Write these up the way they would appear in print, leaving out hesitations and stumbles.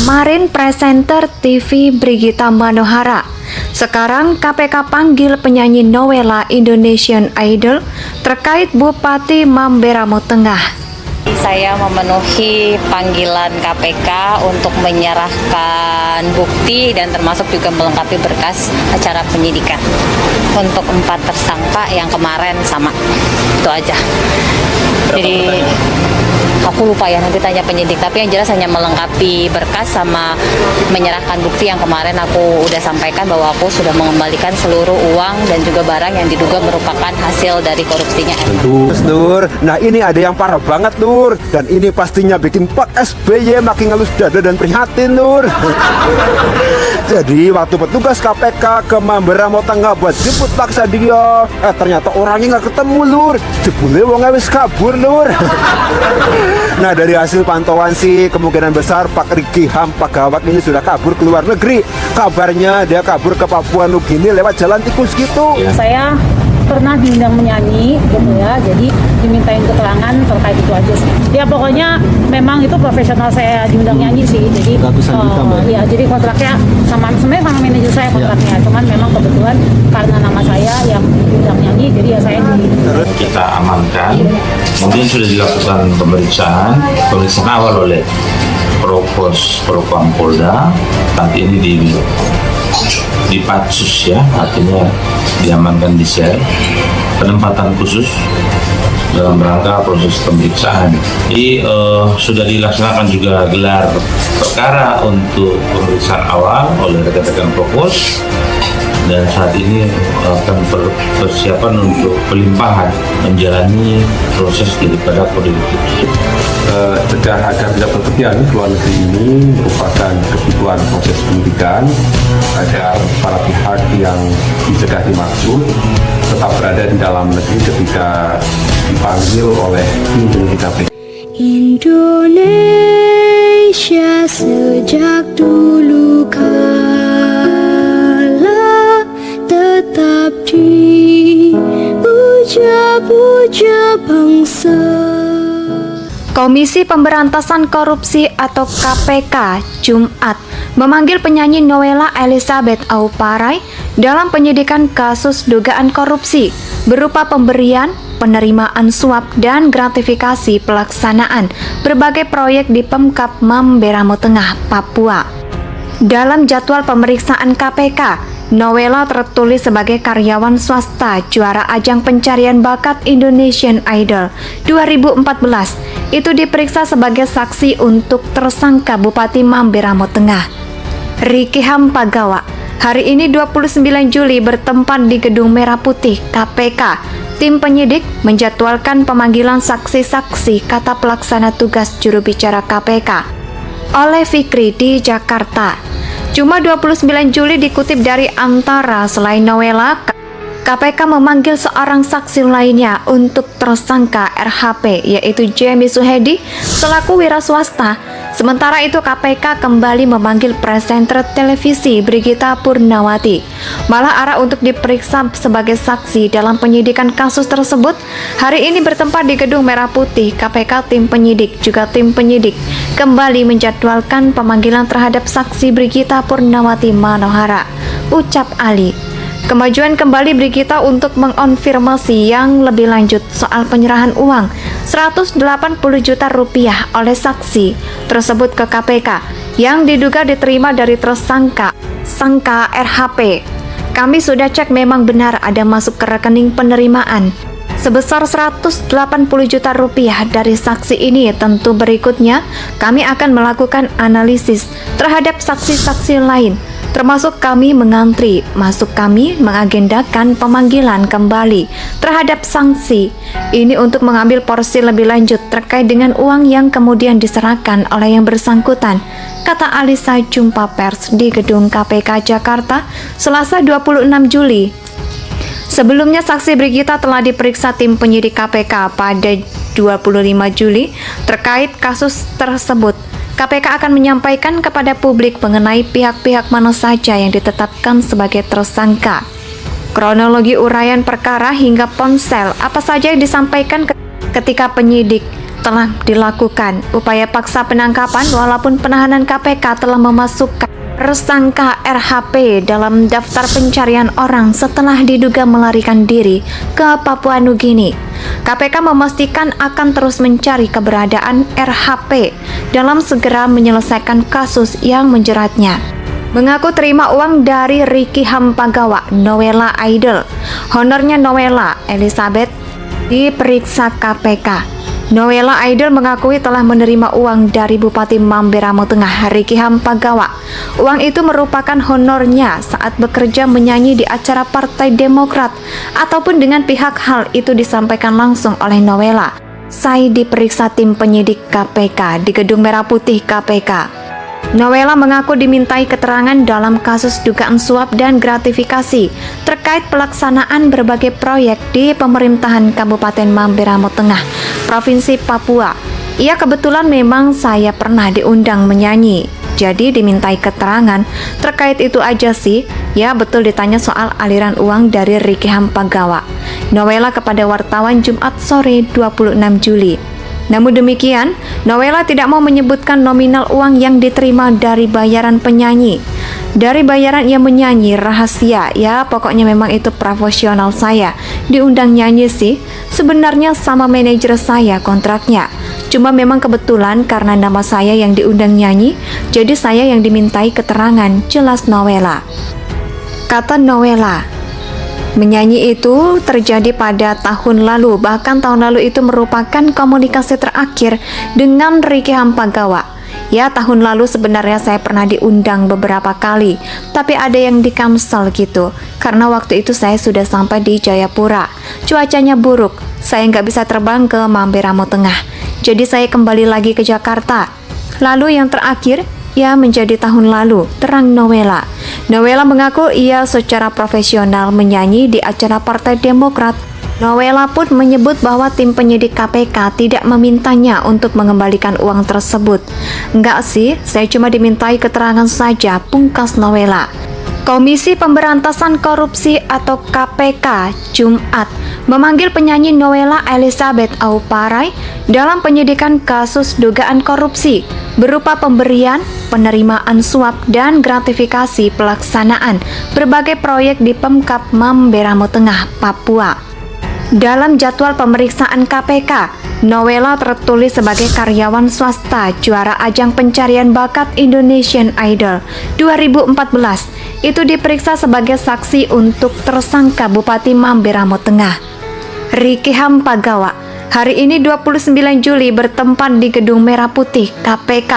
Kemarin presenter TV Brigita Manohara. Sekarang KPK panggil penyanyi Nowela Indonesian Idol terkait Bupati Mamberamo Tengah. Saya memenuhi panggilan KPK untuk menyerahkan bukti dan termasuk juga melengkapi berkas acara penyidikan untuk 4 tersangka yang kemarin sama. Itu aja. Jadi aku lupa ya, nanti tanya penyidik, tapi yang jelas hanya melengkapi berkas sama menyerahkan bukti yang kemarin aku udah sampaikan bahwa aku sudah mengembalikan seluruh uang dan juga barang yang diduga merupakan hasil dari korupsinya. Nur, nah ini ada yang parah banget Nur, dan ini pastinya bikin Pak SBY makin ngelus dada dan prihatin Nur. Jadi waktu petugas KPK ke Mamberamo Tengah buat jemput paksa dia, ternyata orangnya nggak ketemu Nur, jebule wongnya wis kabur Nur. Nah dari hasil pantauan sih kemungkinan besar Pak Riki Hampagawat ini sudah kabur ke luar negeri. Kabarnya dia kabur ke Papua Nugini lewat jalan tikus gitu. Saya pernah diundang menyanyi gitu ya, jadi dimintain keterangan terkait itu aja sih. Ya pokoknya memang itu profesional saya diundang nyanyi sih, jadi ya jadi kontraknya sebenarnya sama manajer saya kontraknya, cuman memang kebetulan karena nama saya yang diundang nyanyi, jadi ya saya kita amankan. Kemudian sudah dilakukan pemeriksaan awal oleh Provos Propam Polda. Saat ini di Patsus ya, artinya diamankan di sel penempatan khusus dalam rangka proses pemeriksaan. Jadi sudah dilaksanakan juga gelar perkara untuk pemeriksaan awal oleh rekan-rekan Provos, dan saat ini akan persiapan untuk pelimpahan menjalani proses daripada kode etik. Cegah agar tidak berpergian ke luar negeri ini merupakan kebutuhan proses penyidikan agar para pihak yang dicegah dimaksud tetap berada di dalam negeri ketika dipanggil oleh tim penyidik KPK. Indonesia sejak dulu kala tetap dipuja-puja bangsa. Komisi Pemberantasan Korupsi atau KPK Jumat memanggil penyanyi Nowela Elizabeth Auparai dalam penyidikan kasus dugaan korupsi berupa pemberian, penerimaan suap, dan gratifikasi pelaksanaan berbagai proyek di Pemkab Mamberamo Tengah, Papua. Dalam jadwal pemeriksaan KPK, Nowela tertulis sebagai karyawan swasta juara ajang pencarian bakat Indonesian Idol 2014. Itu diperiksa sebagai saksi untuk tersangka Bupati Mamberamo Tengah, Riki Hampagawat. Hari ini 29 Juli bertempat di Gedung Merah Putih KPK. Tim penyidik menjadwalkan pemanggilan saksi-saksi kata pelaksana tugas juru bicara KPK oleh Fikri di Jakarta. Cuma 29 Juli dikutip dari Antara, selain Nowela, KPK memanggil seorang saksi lainnya untuk tersangka RHP, yaitu Jamie Suhedi selaku wira swasta. Sementara itu KPK kembali memanggil presenter televisi Brigita Purnawati. Malah arah untuk diperiksa sebagai saksi dalam penyidikan kasus tersebut hari ini bertempat di Gedung Merah Putih KPK. Tim penyidik juga tim penyidik kembali menjadwalkan pemanggilan terhadap saksi Brigita Purnawati Manohara. Ucap Ali. Kemajuan kembali Brigita untuk mengonfirmasi yang lebih lanjut soal penyerahan uang 180 juta rupiah oleh saksi tersebut ke KPK yang diduga diterima dari tersangka RHP. Kami sudah cek, memang benar ada masuk ke rekening penerimaan sebesar 180 juta rupiah dari saksi ini. Tentu berikutnya kami akan melakukan analisis terhadap saksi-saksi lain, termasuk kami mengagendakan pemanggilan kembali terhadap sanksi ini untuk mengambil porsi lebih lanjut terkait dengan uang yang kemudian diserahkan oleh yang bersangkutan, kata Alisa jumpa pers di Gedung KPK Jakarta Selasa 26 Juli. Sebelumnya saksi Brigita telah diperiksa tim penyidik KPK pada 25 Juli terkait kasus tersebut. KPK akan menyampaikan kepada publik mengenai pihak-pihak mana saja yang ditetapkan sebagai tersangka, kronologi uraian perkara hingga ponsel apa saja yang disampaikan ketika penyidik telah dilakukan upaya paksa penangkapan walaupun penahanan KPK telah memasukkan tersangka RHP dalam daftar pencarian orang setelah diduga melarikan diri ke Papua Nugini. KPK memastikan akan terus mencari keberadaan RHP dalam segera menyelesaikan kasus yang menjeratnya. Mengaku terima uang dari Ricky Hampagawa, Nowela Idol. Honornya Nowela Elizabeth diperiksa KPK. Nowela Idol mengakui telah menerima uang dari Bupati Mamberamo Tengah, Ricky Hampagawa. Uang itu merupakan honornya saat bekerja menyanyi di acara Partai Demokrat ataupun dengan pihak. Hal itu disampaikan langsung oleh Nowela. Saya diperiksa tim penyidik KPK di Gedung Merah Putih KPK. Nowela mengaku dimintai keterangan dalam kasus dugaan suap dan gratifikasi terkait pelaksanaan berbagai proyek di pemerintahan Kabupaten Mamberamo Tengah, Provinsi Papua. Ia kebetulan memang saya pernah diundang menyanyi, jadi dimintai keterangan terkait itu aja sih. Ya betul ditanya soal aliran uang dari Ricky Hampagawa. Nowela kepada wartawan Jumat sore 26 Juli. Namun demikian, Nowela tidak mau menyebutkan nominal uang yang diterima dari bayaran penyanyi. Dari bayaran ia menyanyi rahasia, ya pokoknya memang itu profesional saya. Diundang nyanyi sih, sebenarnya sama manajer saya kontraknya. Cuma memang kebetulan karena nama saya yang diundang nyanyi, jadi saya yang dimintai keterangan, jelas Nowela. Kata Nowela, menyanyi itu terjadi pada tahun lalu, bahkan tahun lalu itu merupakan komunikasi terakhir dengan Ricky Hampagawa. Ya tahun lalu sebenarnya saya pernah diundang beberapa kali, tapi ada yang di-cancel gitu, karena waktu itu saya sudah sampai di Jayapura. Cuacanya buruk, saya nggak bisa terbang ke Mamberamo Tengah, jadi saya kembali lagi ke Jakarta. Lalu yang terakhir, ya menjadi tahun lalu, terang Nowela. Nowela mengaku ia secara profesional menyanyi di acara Partai Demokrat. Nowela pun menyebut bahwa tim penyidik KPK tidak memintanya untuk mengembalikan uang tersebut. Enggak sih, saya cuma dimintai keterangan saja, pungkas Nowela. Komisi Pemberantasan Korupsi atau KPK Jumat memanggil penyanyi Nowela Elizabeth Auparai dalam penyidikan kasus dugaan korupsi berupa pemberian, penerimaan suap, dan gratifikasi pelaksanaan berbagai proyek di Pemkab Mamberamo Tengah, Papua. Dalam jadwal pemeriksaan KPK, Nowela tertulis sebagai karyawan swasta juara ajang pencarian bakat Indonesian Idol 2014. Itu diperiksa sebagai saksi untuk tersangka Bupati Mamberamo Tengah, Ricky Hampagawa. Hari ini 29 Juli bertempat di Gedung Merah Putih KPK.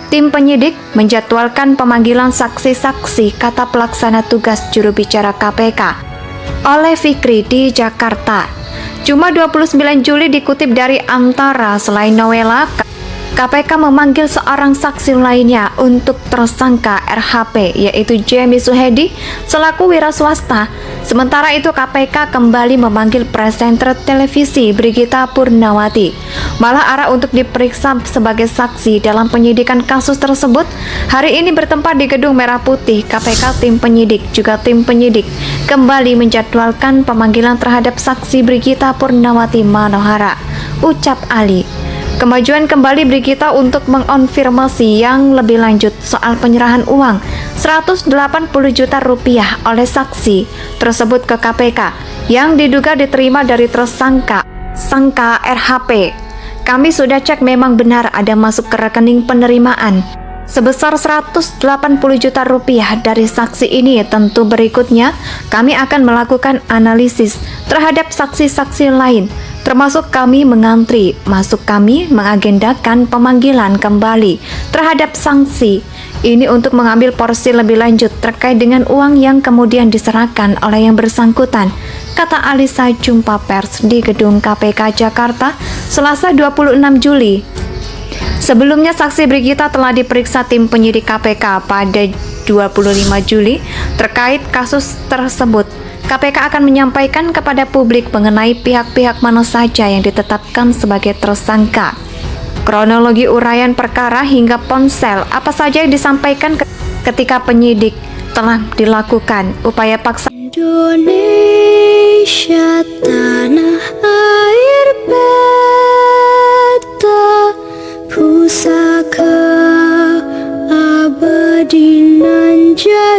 Tim penyidik menjadwalkan pemanggilan saksi-saksi kata pelaksana tugas juru bicara KPK oleh Fikri di Jakarta. Cuma 29 Juli dikutip dari Antara, selain Nowela, KPK memanggil seorang saksi lainnya untuk tersangka RHP, yaitu Jamie Suhedi selaku wira swasta. Sementara itu KPK kembali memanggil presenter televisi Brigita Purnawati. Malah arah untuk diperiksa sebagai saksi dalam penyidikan kasus tersebut hari ini bertempat di Gedung Merah Putih KPK. Tim penyidik kembali menjadwalkan pemanggilan terhadap saksi Brigita Purnawati Manohara. Ucap Ali. Kemajuan kembali Brigita untuk mengonfirmasi yang lebih lanjut soal penyerahan uang 180 juta rupiah oleh saksi tersebut ke KPK yang diduga diterima dari tersangka RHP. Kami sudah cek, memang benar ada masuk ke rekening penerimaan sebesar 180 juta rupiah dari saksi ini. Tentu berikutnya kami akan melakukan analisis terhadap saksi-saksi lain, termasuk kami mengagendakan pemanggilan kembali terhadap sanksi ini untuk mengambil porsi lebih lanjut terkait dengan uang yang kemudian diserahkan oleh yang bersangkutan, kata Alisa jumpa pers di Gedung KPK Jakarta Selasa 26 Juli. Sebelumnya saksi Brigita telah diperiksa tim penyidik KPK pada 25 Juli terkait kasus tersebut. KPK akan menyampaikan kepada publik mengenai pihak-pihak mana saja yang ditetapkan sebagai tersangka, kronologi uraian perkara hingga ponsel apa saja yang disampaikan ketika penyidik telah dilakukan upaya paksa. Indonesia tanah air beta. keadilan jadi